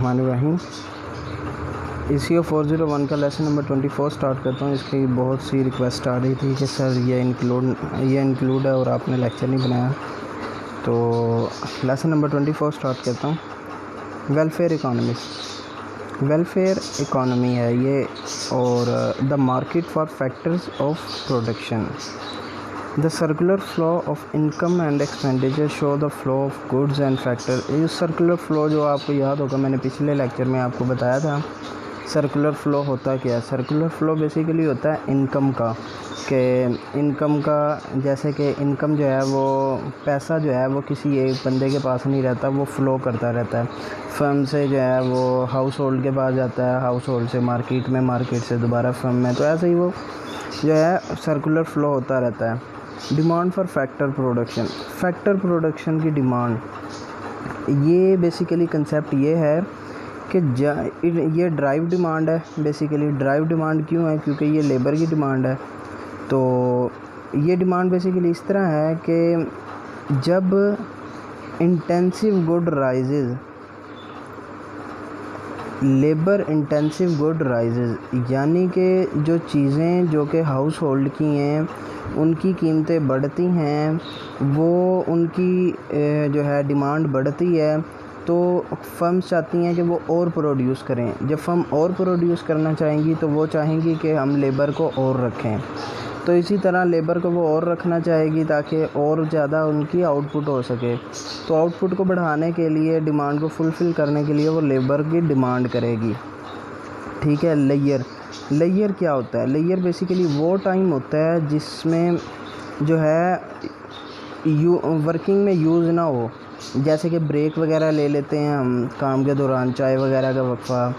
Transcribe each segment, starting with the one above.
रहीम ECO 401 का lesson number 24 start करता हूँ। इसकी बहुत सी रिक्वेस्ट आ रही थी कि सर ये इंक्लूड है और आपने लेक्चर नहीं बनाया, तो लेसन नंबर 24 स्टार्ट करता हूँ। वेलफेयर इकोनॉमी है ये, और the market for factors of production, the circular flow of income and expenditure show the flow of goods and factor. ये सर्कुलर फ्लो जो आपको याद होगा, मैंने पिछले लेक्चर में आपको बताया था सर्कुलर फ़्लो होता क्या है। सर्कुलर फ़्लो बेसिकली होता है इनकम का, कि इनकम का, जैसे कि इनकम जो है वो पैसा जो है वो किसी एक बंदे के पास नहीं रहता, वो फ़्लो करता रहता है। फर्म से जो है वो हाउस होल्ड के पास जाता है, हाउस होल्ड से मार्केट में, मार्केट से दोबारा फर्म में, तो ऐसे ही वो जो है सर्कुलर फ़्लो होता रहता है। डिमांड फॉर फैक्टर प्रोडक्शन की डिमांड, ये बेसिकली कंसेप्ट ये है कि ये ड्राइव डिमांड है। बेसिकली ड्राइव डिमांड क्यों है? क्योंकि ये लेबर की डिमांड है। तो ये डिमांड बेसिकली इस तरह है कि जब intensive good rises, labour intensive good rises, यानी कि जो चीज़ें जो कि हाउस होल्ड की हैं उनकी कीमतें बढ़ती हैं, वो उनकी जो है डिमांड बढ़ती है, तो फर्म्स चाहती हैं कि वो और प्रोड्यूस करें। जब फर्म और प्रोड्यूस करना चाहेंगी तो वो चाहेंगी कि हम लेबर को और रखें, तो इसी तरह लेबर को वो और रखना चाहेगी ताकि और ज़्यादा उनकी आउटपुट हो सके। तो आउटपुट को बढ़ाने के लिए, डिमांड को फुलफ़िल करने के लिए वो लेबर की डिमांड करेगी। ठीक है। लेयर क्या होता है? लेयर बेसिकली वो टाइम होता है जिसमें जो है वर्किंग में यूज़ ना हो, जैसे कि ब्रेक वगैरह ले लेते हैं हम काम के दौरान, चाय वगैरह का वक्फा,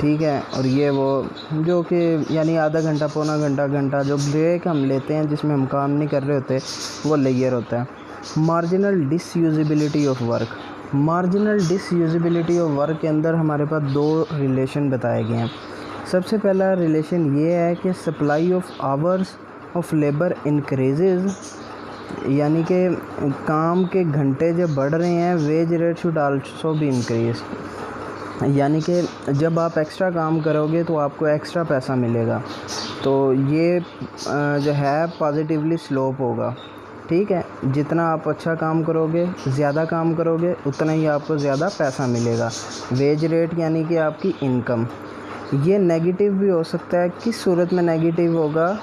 ठीक है, और ये वो जो कि यानी आधा घंटा, पौना घंटा जो ब्रेक हम लेते हैं जिसमें हम काम नहीं कर रहे होते, वो लेयर होता है। मार्जिनल डिसयूजिबिलिटी ऑफ वर्क के अंदर हमारे पास दो रिलेशन बताए गए हैं। सबसे पहला रिलेशन ये है कि supply of hours of labour increases, यानी कि काम के घंटे जब बढ़ रहे हैं, wage rate should also be increase, यानी कि जब आप एक्स्ट्रा काम करोगे तो आपको एक्स्ट्रा पैसा मिलेगा। तो ये जो है पॉजिटिवली स्लोप होगा। ठीक है, जितना आप अच्छा काम करोगे, ज़्यादा काम करोगे, उतना ही आपको ज़्यादा पैसा मिलेगा। वेज रेट यानी कि आपकी इनकम। ये नेगेटिव भी हो सकता है। किस सूरत में नेगेटिव होगा?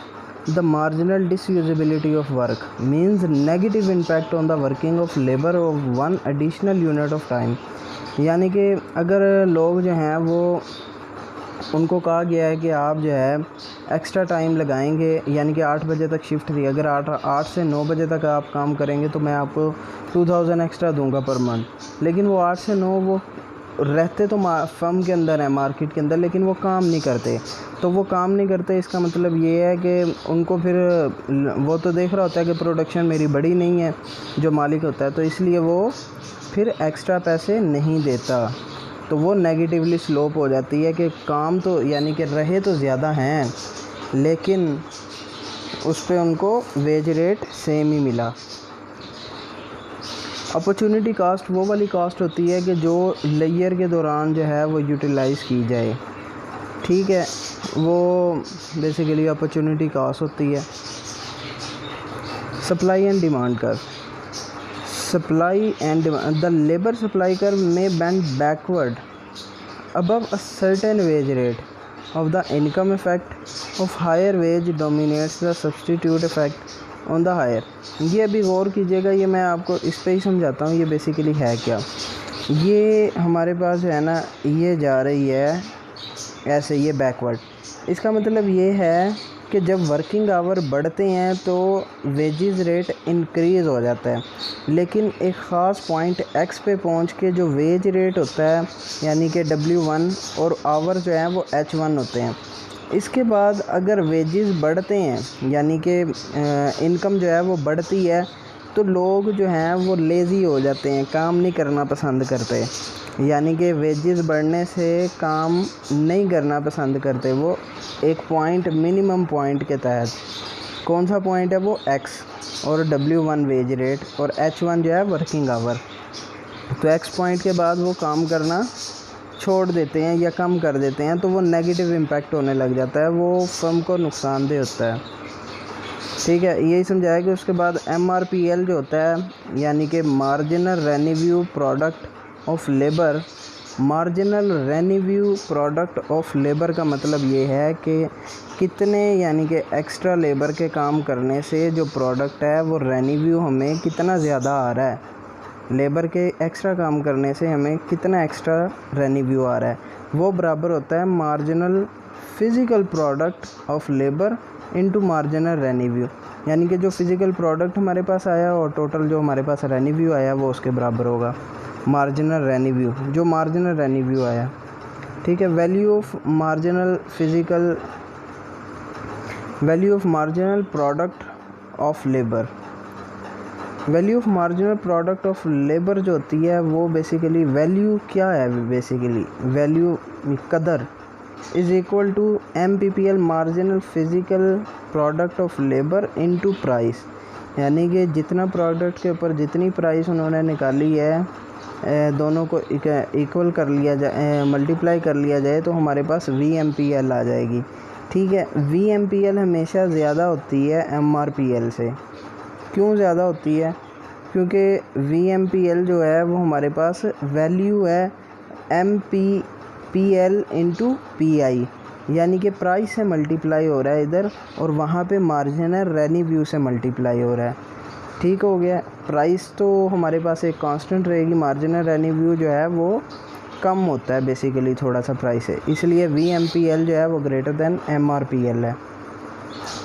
The marginal disusability of work means negative impact on the working of labor of one additional unit of time, यानी कि अगर लोग जो हैं वो, उनको कहा गया है कि आप जो है एक्स्ट्रा टाइम लगाएंगे, यानी कि 8 बजे तक शिफ्ट दी, अगर 8 से 9 बजे तक आप काम करेंगे तो मैं आपको 2000 एक्स्ट्रा दूंगा पर मंथ। लेकिन वो 8 से 9 वो रहते तो फर्म के अंदर है, मार्केट के अंदर, लेकिन वो काम नहीं करते। तो वो काम नहीं करते, इसका मतलब ये है कि उनको फिर वो तो देख रहा होता है कि प्रोडक्शन मेरी बड़ी नहीं है, जो मालिक होता है, तो इसलिए वो फिर एक्स्ट्रा पैसे नहीं देता। तो वो नेगेटिवली स्लोप हो जाती है कि काम तो यानी कि रहे तो ज़्यादा हैं, लेकिन उस पर उनको वेज रेट सेम ही मिला। अपॉर्चुनिटी कास्ट वो वाली कास्ट होती है कि जो लेयर के दौरान जो है वो यूटिलाइज़ की जाए। ठीक है, वो बेसिकली अपॉर्चुनिटी कास्ट होती है। Supply and demand curve, the labour supply curve में bend backward above a certain wage rate of the income effect of higher wage dominates the substitute effect on the higher। ये अभी गौर कीजिएगा, ये मैं आपको इस पे ही समझाता हूँ ये बेसिकली है क्या। ये हमारे पास है ना, ये जा रही है ऐसे, ये बैकवर्ड। इसका मतलब ये है कि जब वर्किंग आवर बढ़ते हैं तो वेजेस रेट इंक्रीज़ हो जाता है, लेकिन एक ख़ास पॉइंट एक्स पे पहुंच के जो वेज रेट होता है, यानी कि W1 और आवर जो है वो H1 होते हैं। इसके बाद अगर वेजेस बढ़ते हैं, यानी कि इनकम जो है वो बढ़ती है, तो लोग जो हैं वो लेज़ी हो जाते हैं, काम नहीं करना पसंद करते, यानी कि वेजेस बढ़ने से काम नहीं करना पसंद करते। वो एक पॉइंट, मिनिमम पॉइंट के तहत, कौन सा पॉइंट है वो? एक्स और W1 वेज रेट और H1 जो है वर्किंग आवर। तो एक्स पॉइंट के बाद वो काम करना छोड़ देते हैं या कम कर देते हैं तो वो नेगेटिव इम्पैक्ट होने लग जाता है, वो फर्म को नुकसानदेह होता है। ठीक है, यही समझाया कि उसके बाद MRPL जो होता है यानी कि marginal revenue product of labour. Marginal revenue product of labour का मतलब ये है कि कितने यानी कि एक्स्ट्रा लेबर के काम करने से जो प्रोडक्ट है वो रेवेन्यू हमें कितना ज़्यादा आ रहा है, लेबर के एक्स्ट्रा काम करने से हमें कितना एक्स्ट्रा रेवेन्यू आ रहा है, वो बराबर होता है marginal physical product of labour into marginal revenue. यानी कि जो फिज़िकल प्रोडक्ट हमारे पास आया और टोटल जो हमारे पास रेवेन्यू आया वो उसके बराबर होगा मार्जिनल रेवेन्यू, जो मार्जिनल रेवेन्यू आया। ठीक है, value of marginal product of labour. Value of marginal product of labour जो होती है वो बेसिकली वैल्यू क्या है, बेसिकली वैल्यू कदर is equal to MPPL marginal physical product of labour into price. यानी कि जितना प्रोडक्ट के ऊपर जितनी प्राइस उन्होंने निकाली है दोनों को इक्वल कर लिया जाए, मल्टीप्लाई कर लिया जाए तो हमारे पास VMPL आ जाएगी। ठीक है, VMPL हमेशा ज़्यादा होती है MRPL से। क्यों ज़्यादा होती है? क्योंकि VMPL जो है वो हमारे पास वैल्यू है MPPL इंटू PI, यानी कि प्राइस से मल्टीप्लाई हो रहा है इधर और वहाँ पे मार्जिनल रेवेन्यू से मल्टीप्लाई हो रहा है। ठीक हो गया, प्राइस तो हमारे पास एक कांस्टेंट रहेगी, मार्जिनल रेवेन्यू जो है वो कम होता है बेसिकली थोड़ा सा प्राइस है, इसलिए VMPL जो है वो ग्रेटर देन MRPL है।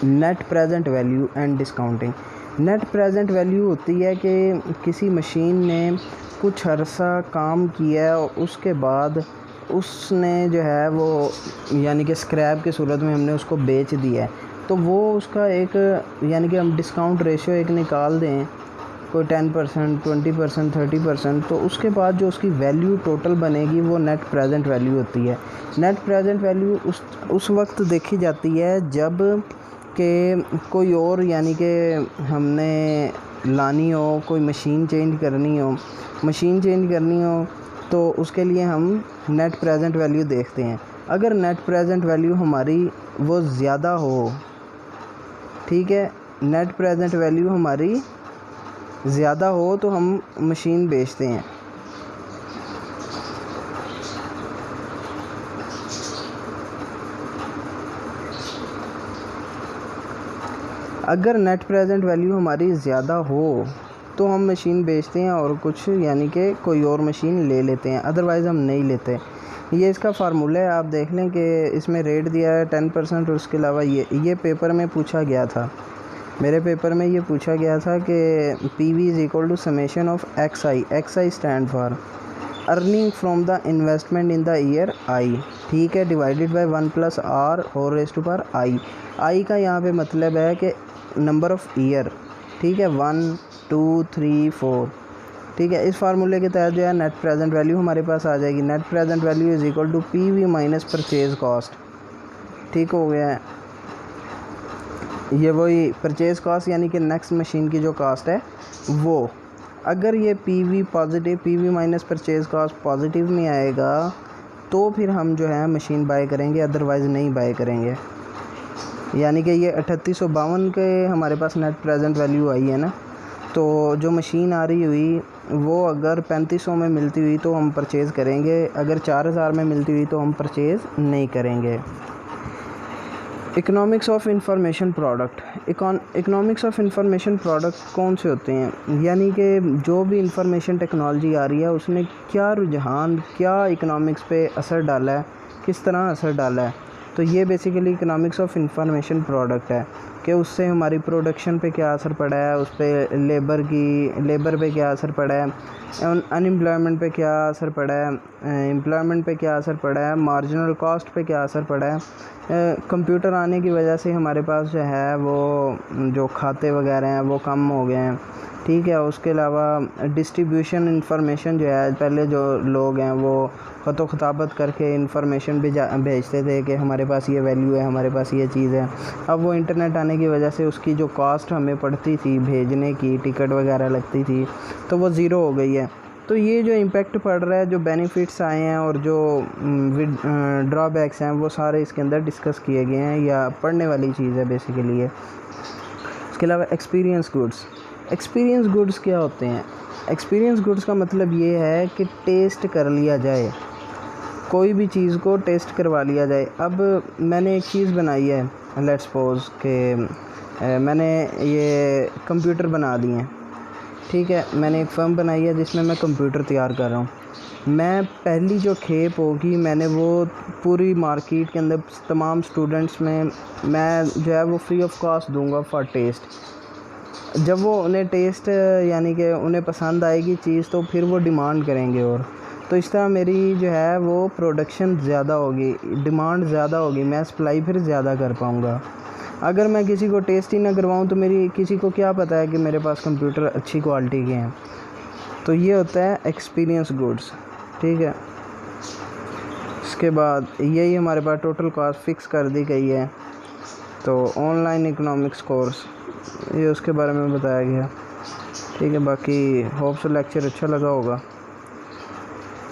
Net present value and discounting. Net present value होती है कि किसी मशीन ने कुछ अरसा काम किया है और उसके बाद उसने जो है वो यानी कि स्क्रैप की सूरत में हमने उसको बेच दिया है, तो वो उसका एक यानी कि हम डिस्काउंट रेशियो एक निकाल दें कोई 10%, 20%, 30%, तो उसके बाद जो उसकी वैल्यू टोटल बनेगी वो नेट प्रेजेंट वैल्यू होती है। नेट प्रेजेंट वैल्यू उस वक्त देखी जाती है जब कि कोई और यानी कि हमने लानी हो, कोई मशीन चेंज करनी हो तो उसके लिए हम नेट प्रेजेंट वैल्यू देखते हैं। अगर नेट प्रेजेंट वैल्यू हमारी वो ज़्यादा हो, ठीक है, नेट प्रेजेंट वैल्यू हमारी ज़्यादा हो तो हम मशीन बेचते हैं। अगर नेट प्रेजेंट वैल्यू हमारी ज़्यादा हो तो हम मशीन बेचते हैं और कुछ यानी कि कोई और मशीन ले लेते हैं, अदरवाइज़ हम नहीं लेते। ये इसका फार्मूला है, आप देख लें कि इसमें रेट दिया है 10% और उसके अलावा ये पेपर में पूछा गया था, मेरे पेपर में ये पूछा गया था कि PV is equal to summation of XI stand for earning from the investment in the year I, ठीक है, divided by 1 + R whole raised to power I का यहाँ पे मतलब है कि नंबर ऑफ़ ईयर, ठीक है, 1 2 3 4, ठीक है। इस फार्मूले के तहत जो है नेट प्रेजेंट वैल्यू हमारे पास आ जाएगी। Net present value is equal to PV minus purchase cost, ठीक हो गया है। ये वही परचेज़ कॉस्ट यानी कि नेक्स्ट मशीन की जो कास्ट है वो, अगर ये PV minus purchase cost positive में आएगा तो फिर हम जो है मशीन बाय करेंगे, अदरवाइज़ नहीं बाय करेंगे। यानी कि ये 3852 के हमारे पास नेट प्रेजेंट वैल्यू आई है ना, तो जो मशीन आ रही हुई वो अगर 3500 में मिलती हुई तो हम परचेज़ करेंगे, अगर 4000 में मिलती हुई तो हम परचेज़ नहीं करेंगे। Economics of information product. Economics of information product कौन से होते हैं, यानी कि जो भी इंफॉर्मेशन टेक्नोलॉजी आ रही है उसने क्या रुझान, क्या इकोनॉमिक्स पे असर डाला है, किस तरह असर डाला है, तो ये basically economics of information product है कि उससे हमारी प्रोडक्शन पे क्या असर पड़ा है, उस पर लेबर पे क्या असर पड़ा है, अनएम्प्लॉयमेंट पे क्या असर पड़ा है, एम्प्लॉयमेंट पे क्या असर पड़ा है, मार्जिनल कॉस्ट पे क्या असर पड़ा है। कंप्यूटर आने की वजह से हमारे पास जो है वो जो खाते वगैरह हैं वो कम हो गए हैं, ठीक है। उसके अलावा डिस्ट्रीब्यूशन इंफॉर्मेशन जो है, पहले जो लोग हैं वो ख़तो ख़ताबत करके इंफॉर्मेशन भेजते थे कि हमारे पास ये वैल्यू है, हमारे पास ये चीज़ है। अब वो इंटरनेट आने की वजह से उसकी जो कॉस्ट हमें पड़ती थी भेजने की, टिकट वगैरह लगती थी, तो वो ज़ीरो हो गई है। तो तो ये जो इम्पेक्ट पड़ रहा है, जो बेनिफिट्स आए हैं और जो ड्रॉबैक्स हैं, वो सारे इसके अंदर डिस्कस किए गए हैं, या पढ़ने वाली चीज़ है बेसिकली है। इसके अलावा एक्सपीरियंस गुड्स क्या होते हैं? एक्सपीरियंस गुड्स का मतलब ये है कि टेस्ट कर लिया जाए, कोई भी चीज़ को टेस्ट करवा लिया जाए। अब मैंने एक चीज़ बनाई है, लेट्स सपोज के मैंने ये कंप्यूटर बना दिए हैं, ठीक है, मैंने एक फर्म बनाई है जिसमें मैं कंप्यूटर तैयार कर रहा हूँ। मैं पहली जो खेप होगी, मैंने वो पूरी मार्केट के अंदर तमाम स्टूडेंट्स में मैं जो है वो फ्री ऑफ कॉस्ट दूंगा फॉर टेस्ट। जब वो उन्हें टेस्ट यानी कि उन्हें पसंद आएगी चीज़, तो फिर वो डिमांड करेंगे, और तो इस तरह मेरी जो है वो प्रोडक्शन ज़्यादा होगी, डिमांड ज़्यादा होगी, मैं सप्लाई फिर ज़्यादा कर पाऊँगा। अगर मैं किसी को टेस्ट ही ना करवाऊँ तो मेरी किसी को क्या पता है कि मेरे पास कंप्यूटर अच्छी क्वालिटी के हैं। तो ये होता है एक्सपीरियंस गुड्स, ठीक है। इसके बाद यही हमारे पास टोटल कॉस्ट फिक्स कर दी गई है। तो ऑनलाइन इकोनॉमिक्स कोर्स, ये उसके बारे में बताया गया, ठीक है। बाकी होप सो लेक्चर अच्छा लगा होगा।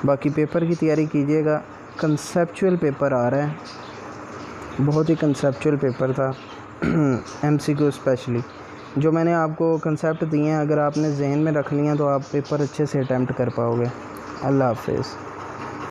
बाकी पेपर की तैयारी कीजिएगा, कंसेप्चुअल पेपर आ रहा है, बहुत ही कंसेप्चुअल पेपर था MCQ स्पेशली। जो मैंने आपको कंसेप्ट दिए हैं, अगर आपने जहन में रख लिया तो आप पेपर अच्छे से अटैम्प्ट कर पाओगे। अल्लाह हाफ़िज़।